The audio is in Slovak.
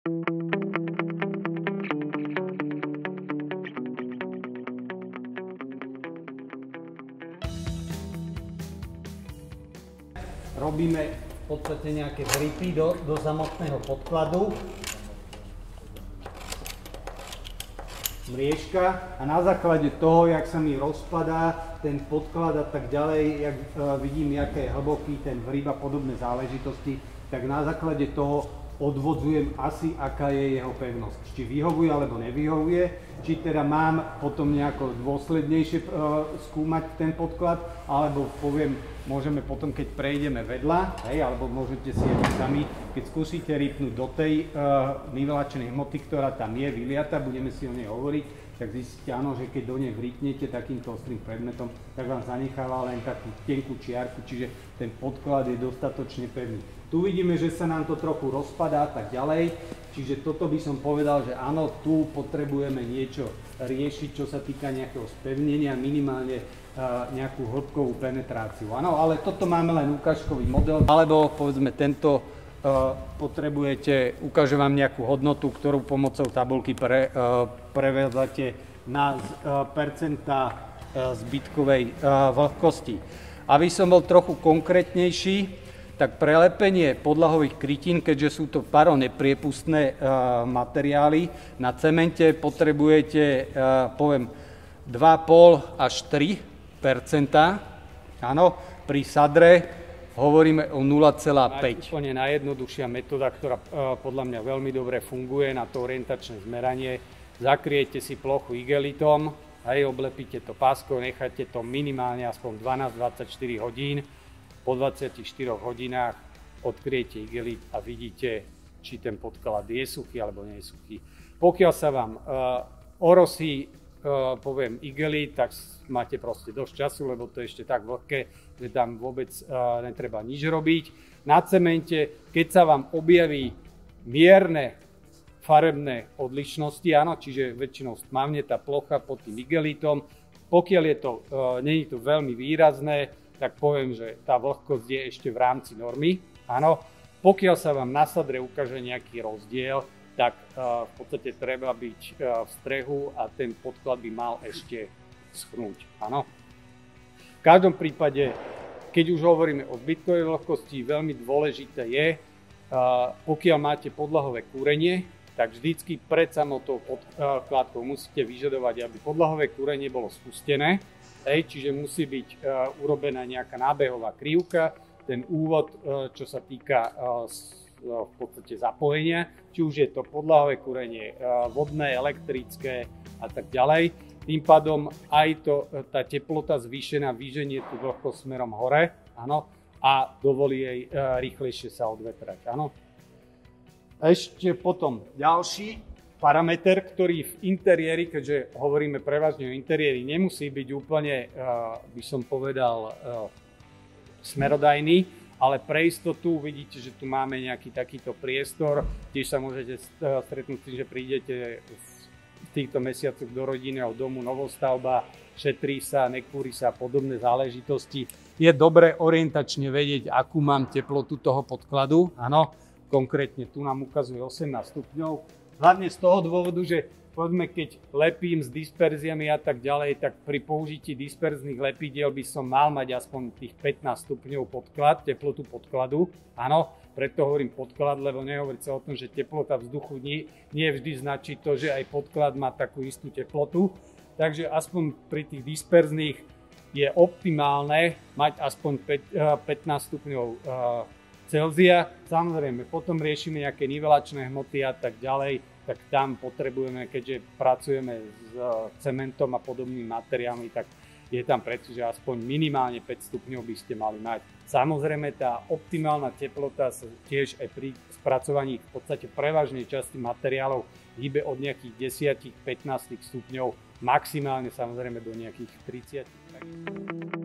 Robíme v podstate nejaké gripy do samotného podkladu. Mriežka a na základe toho, jak sa mi rozpadá ten podklad a tak ďalej, jak vidím, aké je hlboký ten vrib a podobné záležitosti, tak na základe toho odvodzujem asi, aká je jeho pevnosť. Či vyhovuje alebo nevyhovuje, či teda mám potom nejako dôslednejšie skúmať ten podklad, alebo poviem, môžeme potom, keď prejdeme vedľa, hej, alebo môžete si aj sami, keď skúsite rýpnúť do tej nivelačnej hmoty, ktorá tam je vyliata, budeme si o nej hovoriť, tak zistíte, áno, že keď do nej vrítnete takýmto ostrým predmetom, tak vám zanecháva len takú tenkú čiarku, čiže ten podklad je dostatočne pevný. Tu vidíme, že sa nám to trochu rozpadá a tak ďalej, čiže toto by som povedal, že áno, tu potrebujeme niečo riešiť, čo sa týka nejakého spevnenia, minimálne nejakú hĺbkovú penetráciu. Áno, ale toto máme len ukážkový model, alebo povedzme tento potrebujete, ukážem vám nejakú hodnotu, ktorú pomocou tabuľky prevádzate na percentá zbytkovej vlhkosti. Aby som bol trochu konkrétnejší, tak pre lepenie podlahových krytín, keďže sú to paronepriepustné materiály, na cemente potrebujete, poviem, 2,5 až 3%. Áno, pri sadre hovoríme o 0,5. Úplne najjednoduchšia metóda, ktorá podľa mňa veľmi dobre funguje na to orientačné zmeranie. Zakriete si plochu igelitom, aj oblepíte to páskou, necháte to minimálne aspoň 12-24 hodín. Po 24 hodinách odkryjete igelit a vidíte, či ten podklad je suchý alebo nie je suchý. Pokiaľ sa vám orosí, poviem, igelit, tak máte proste dosť času, lebo to je ešte tak vlhké, že tam vôbec netreba nič robiť. Na cemente, keď sa vám objaví mierne farebné odlišnosti, áno, čiže väčšinou stmavne tá plocha pod tým igelitom, pokiaľ je to, nie je to veľmi výrazné, tak poviem, že tá vlhkosť je ešte v rámci normy. Áno, pokiaľ sa vám na sadre ukáže nejaký rozdiel, tak v podstate treba byť v strehu a ten podklad by mal ešte schnúť. Áno. V každom prípade, keď už hovoríme o zbytkovej vlhkosti, veľmi dôležité je, pokiaľ máte podlahové kúrenie, tak vždycky pred samotnou podkladkou musíte vyžadovať, aby podlahové kúrenie bolo spustené. Čiže musí byť urobená nejaká nábehová krivka, ten úvod, čo sa týka v podstate zapojenia, či už je to podlahové kúrenie vodné, elektrické a tak ďalej. Tým pádom aj tá teplota zvýšená vyženie tú vlhkosť smerom hore, áno, a dovolí jej rýchlejšie sa odvetrať. Áno. Ešte potom ďalší parameter, ktorý v interiéri, keďže hovoríme prevažne o interiéri, nemusí byť úplne, by som povedal, smerodajný, ale pre istotu vidíte, že tu máme nejaký takýto priestor. Tiež sa môžete stretnúť s tým, že prídete v týchto mesiacoch do rodinného domu, novostavba, šetrí sa, nekúri sa, podobné záležitosti. Je dobre orientačne vedieť, akú mám teplotu toho podkladu. Áno, konkrétne tu nám ukazuje 18 stupňov. Hlavne z toho dôvodu, že povedzme, keď lepím s disperziami a tak ďalej, tak pri použití disperzných lepidiel by som mal mať aspoň tých 15 stupňov podklad, teplotu podkladu. Áno, preto hovorím podklad, lebo nehovorí sa o tom, že teplota vzduchu nie vždy značí to, že aj podklad má takú istú teplotu. Takže aspoň pri tých disperzných je optimálne mať aspoň 15 stupňov Celzia. Samozrejme, potom riešime nejaké nivelačné hmoty a tak ďalej, tak tam potrebujeme, keďže pracujeme s cementom a podobnými materiálmi, tak je tam predsa, že aspoň minimálne 5 stupňov by ste mali mať. Samozrejme, tá optimálna teplota sa tiež aj pri spracovaní v podstate prevažnej časti materiálov hýbe od nejakých 10-15 stupňov, maximálne samozrejme do nejakých 30.